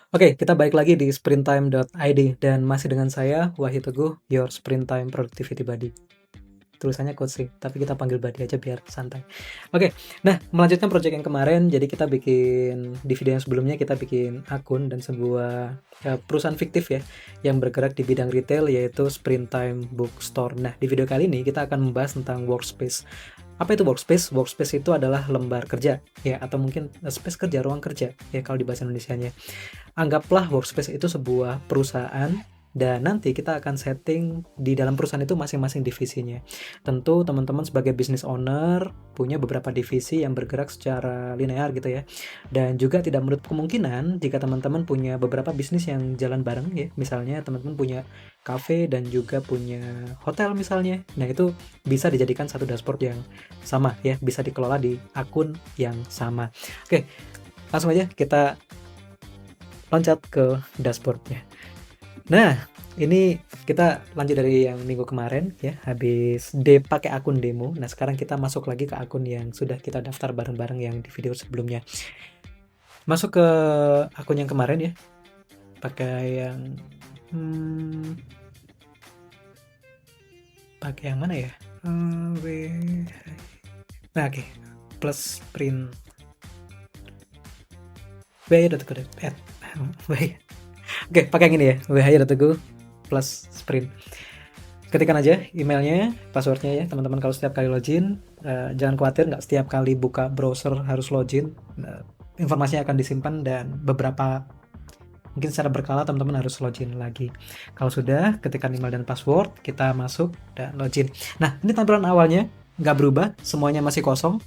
Oke, kita balik lagi di sprinttime.id dan masih dengan saya Wahyu Teguh, your Sprinttime Productivity Buddy. Tulisannya quotes sih, tapi kita panggil Buddy aja biar santai. Oke, nah melanjutkan project yang kemarin, jadi kita bikin di video yang sebelumnya kita bikin akun dan sebuah perusahaan fiktif ya yang bergerak di bidang retail yaitu Sprinttime Bookstore. Nah, di video kali ini kita akan membahas tentang workspace. Apa itu workspace? Workspace itu adalah lembar kerja ya, atau mungkin space kerja, ruang kerja ya kalau di bahasa Indonesianya. Anggaplah workspace itu sebuah perusahaan dan nanti kita akan setting di dalam perusahaan itu masing-masing divisinya. Tentu teman-teman sebagai business owner punya beberapa divisi yang bergerak secara linear gitu ya. Dan juga tidak menutup kemungkinan jika teman-teman punya beberapa bisnis yang jalan bareng ya. Misalnya teman-teman punya cafe dan juga punya hotel misalnya. Nah, itu bisa dijadikan satu dashboard yang sama ya, bisa dikelola di akun yang sama. Oke, langsung aja kita loncat ke dashboardnya. Nah, ini kita lanjut dari yang minggu kemarin ya, habis pakai akun demo. Nah, sekarang kita masuk lagi ke akun yang sudah kita daftar bareng-bareng yang di video sebelumnya. Masuk ke akun yang kemarin ya, pakai yang pakai yang mana ya? Nah, oke, plus print Oke, pakai yang ini ya, why.teguh plus sprint. Ketikkan aja emailnya, passwordnya ya teman-teman. Kalau setiap kali login, jangan khawatir nggak setiap kali buka browser harus login. Informasinya akan disimpan dan beberapa mungkin secara berkala teman-teman harus login lagi. Kalau sudah, ketikkan email dan password, kita masuk dan login. Nah, ini tampilan awalnya nggak berubah, semuanya masih kosong.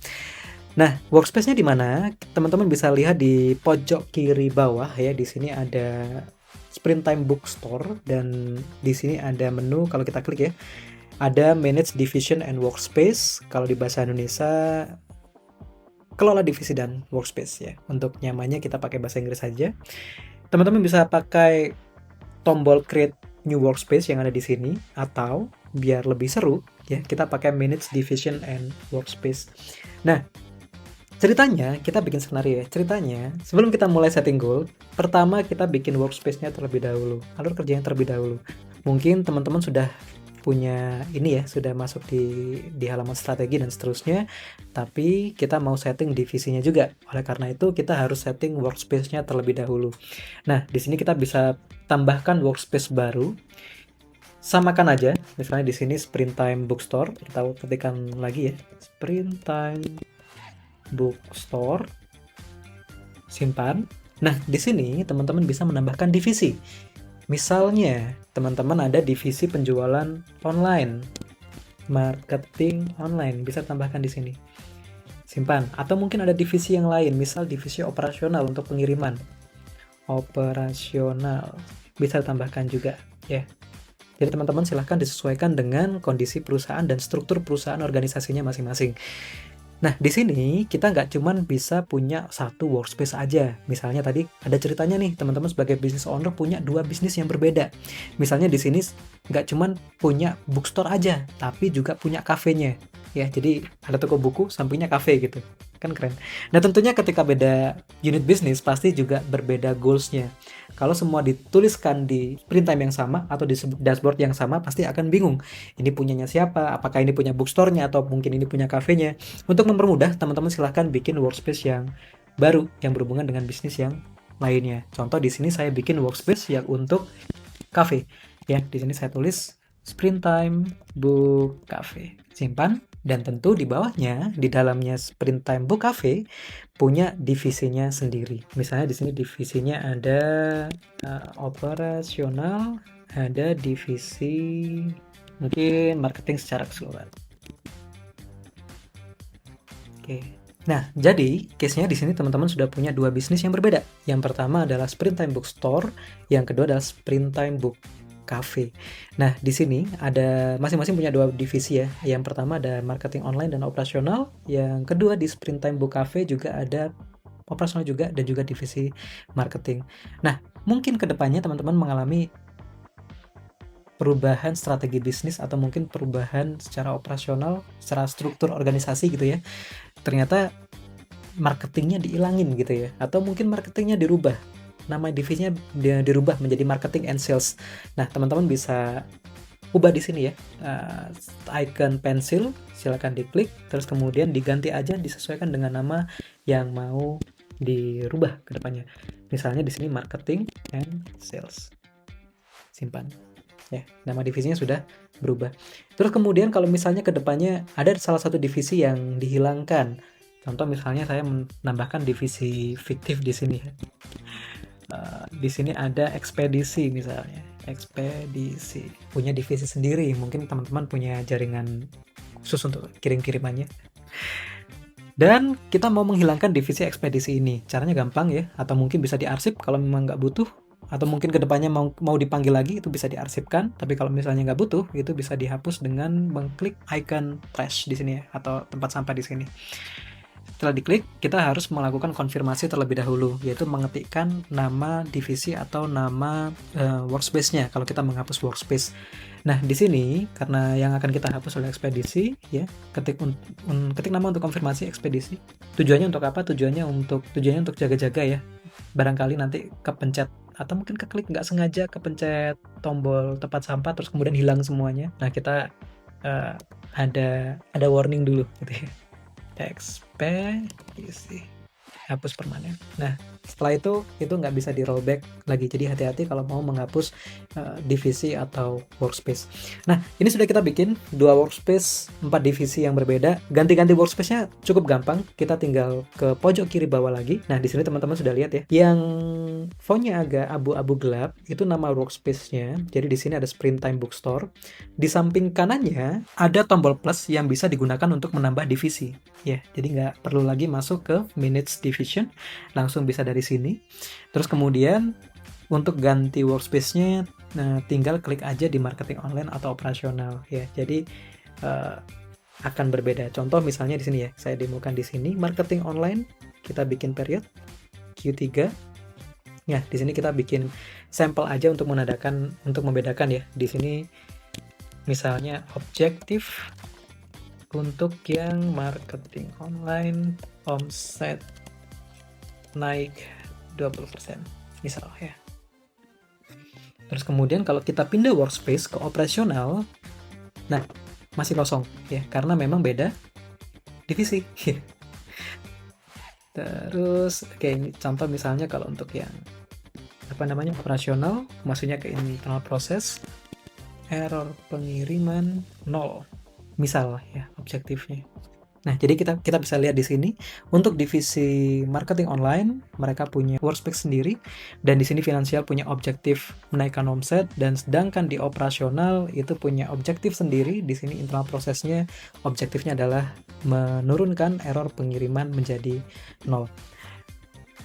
Nah, workspace-nya di mana? Teman-teman bisa lihat di pojok kiri bawah ya. Di sini ada Sprinttime Bookstore dan di sini ada menu. Kalau kita klik ya, ada Manage Division and Workspace. Kalau di bahasa Indonesia, kelola divisi dan workspace ya. Untuk nyamannya kita pakai bahasa Inggris saja. Teman-teman bisa pakai tombol Create New Workspace yang ada di sini, atau biar lebih seru ya, kita pakai Manage Division and Workspace. Nah, ceritanya, kita bikin skenario ya. Ceritanya, sebelum kita mulai setting goal, pertama kita bikin workspace-nya terlebih dahulu. Alur kerjanya terlebih dahulu. Mungkin teman-teman sudah punya ini ya, sudah masuk di halaman strategi dan seterusnya, tapi kita mau setting divisinya juga. Oleh karena itu, kita harus setting workspace-nya terlebih dahulu. Nah, di sini kita bisa tambahkan workspace baru. Samakan aja, misalnya di sini Sprinttime Bookstore, kita ketikkan lagi ya, Sprinttime Bookstore, simpan. Nah, di sini teman-teman bisa menambahkan divisi. Misalnya, teman-teman ada divisi penjualan online, marketing online, bisa tambahkan di sini. Simpan. Atau mungkin ada divisi yang lain, misal divisi operasional untuk pengiriman. Operasional, bisa tambahkan juga ya. Jadi teman-teman silahkan disesuaikan dengan kondisi perusahaan dan struktur perusahaan organisasinya masing-masing. Nah, di sini kita nggak cuman bisa punya satu workspace aja. Misalnya tadi ada ceritanya nih, teman-teman sebagai business owner punya dua bisnis yang berbeda. Misalnya di sini nggak cuman punya bookstore aja, tapi juga punya kafenya. Ya, jadi ada toko buku, sampingnya kafe gitu. Kan keren. Nah, tentunya ketika beda unit bisnis, pasti juga berbeda goals-nya. Kalau semua dituliskan di sprint time yang sama atau di dashboard yang sama, pasti akan bingung. Ini punyanya siapa? Apakah ini punya bookstore-nya atau mungkin ini punya kafenya? Untuk mempermudah, teman-teman silahkan bikin workspace yang baru yang berhubungan dengan bisnis yang lainnya. Contoh di sini saya bikin workspace yang untuk cafe. Ya, di sini saya tulis Sprinttime Book Cafe. Simpan, dan tentu di bawahnya, di dalamnya Sprinttime Book Cafe punya divisinya sendiri. Misalnya di sini divisinya ada operasional, ada divisi mungkin marketing secara keseluruhan. Oke. Nah, jadi case-nya di sini teman-teman sudah punya dua bisnis yang berbeda. Yang pertama adalah Sprinttime Bookstore, yang kedua adalah Sprinttime Book Cafe. Nah, di sini ada masing-masing punya dua divisi ya. Yang pertama ada marketing online dan operasional. Yang kedua di Sprinttime Book Cafe juga ada operasional juga dan juga divisi marketing. Nah, mungkin kedepannya teman-teman mengalami perubahan strategi bisnis atau mungkin perubahan secara operasional, secara struktur organisasi gitu ya. Ternyata marketingnya diilangin gitu ya, atau mungkin marketingnya dirubah. nama divisinya dirubah menjadi marketing and sales. Nah, teman-teman bisa ubah di sini ya, icon pensil, silakan diklik, terus kemudian diganti aja, disesuaikan dengan nama yang mau dirubah ke depannya. Misalnya di sini marketing and sales. Simpan. Ya, nama divisinya sudah berubah. Terus kemudian kalau misalnya ke depannya ada salah satu divisi yang dihilangkan. Contoh misalnya saya menambahkan divisi fiktif di sini. Di sini ada ekspedisi misalnya. Ekspedisi punya divisi sendiri, mungkin teman-teman punya jaringan khusus untuk kirim-kirimannya. Dan kita mau menghilangkan divisi ekspedisi ini, caranya gampang ya, atau mungkin bisa diarsip kalau memang nggak butuh, atau mungkin kedepannya mau dipanggil lagi, itu bisa diarsipkan. Tapi kalau misalnya nggak butuh, itu bisa dihapus dengan mengklik icon trash di sini ya, atau tempat sampah di sini. Setelah diklik, kita harus melakukan konfirmasi terlebih dahulu, yaitu mengetikkan nama divisi atau nama workspace-nya kalau kita menghapus workspace. Nah, di sini karena yang akan kita hapus oleh ekspedisi, ya, ketik nama untuk konfirmasi ekspedisi. Tujuannya untuk apa? Tujuannya untuk jaga-jaga ya. Barangkali nanti kepencet atau mungkin keklik nggak sengaja kepencet tombol tempat sampah terus kemudian hilang semuanya. Nah, kita ada warning dulu gitu ya. Ekspedisi hapus permanen. Nah, setelah itu nggak bisa di rollback lagi, jadi hati-hati kalau mau menghapus divisi atau workspace. Nah, ini sudah kita bikin 2 workspace 4 divisi yang berbeda. Ganti-ganti workspace-nya cukup gampang, kita tinggal ke pojok kiri bawah lagi. Nah, di sini teman-teman sudah lihat ya, yang fontnya agak abu-abu gelap itu nama workspace-nya. Jadi di sini ada Springtime Bookstore. Di samping kanannya ada tombol plus yang bisa digunakan untuk menambah divisi. Ya, jadi nggak perlu lagi masuk ke Minutes Division, langsung bisa dari sini. Terus kemudian untuk ganti workspace-nya, tinggal klik aja di marketing online atau operasional ya. Jadi akan berbeda. Contoh misalnya di sini ya, saya demokan di sini marketing online, kita bikin period Q3. Ya, di sini kita bikin sampel aja untuk membedakan ya. Di sini misalnya objektif untuk yang marketing online omset naik 20% misal ya. Terus kemudian kalau kita pindah workspace ke operasional, nah masih kosong ya, karena memang beda divisi. Terus kayak contoh misalnya kalau untuk yang operasional, maksudnya ke internal proses, error pengiriman 0 misal ya objektifnya. Nah, jadi kita bisa lihat di sini untuk divisi marketing online mereka punya workspace sendiri, dan di sini finansial punya objektif menaikkan omset, dan sedangkan di operasional itu punya objektif sendiri. Di sini internal prosesnya objektifnya adalah menurunkan error pengiriman menjadi 0.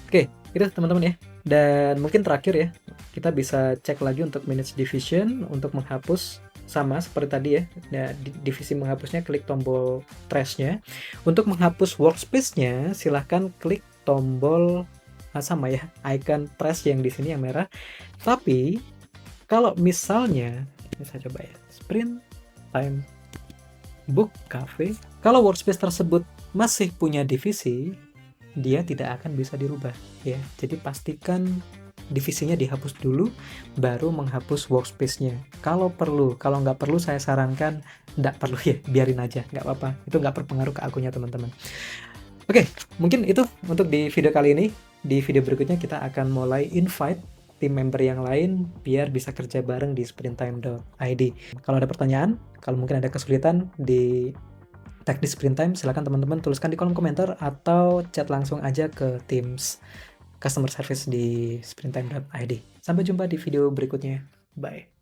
Oke, itu teman-teman ya. Dan mungkin terakhir ya, kita bisa cek lagi untuk Minutes Division untuk menghapus. Sama seperti tadi ya, divisi menghapusnya klik tombol trash-nya. Untuk menghapus workspace-nya silahkan klik tombol sama ya, icon trash yang di sini yang merah. Tapi kalau misalnya saya coba ya, Springtime Book Cafe, kalau workspace tersebut masih punya divisi, dia tidak akan bisa dirubah ya. Jadi pastikan divisinya dihapus dulu, baru menghapus workspace-nya. Kalau perlu, kalau nggak perlu saya sarankan nggak perlu ya, biarin aja, nggak apa-apa. Itu nggak berpengaruh ke akunnya teman-teman. Oke, mungkin itu untuk di video kali ini. Di video berikutnya kita akan mulai invite tim member yang lain biar bisa kerja bareng di sprinttime.id. Kalau ada pertanyaan, kalau mungkin ada kesulitan di teknis Sprinttime, silakan teman-teman tuliskan di kolom komentar atau chat langsung aja ke Teams customer service di sprinttime.id. Sampai jumpa di video berikutnya. Bye.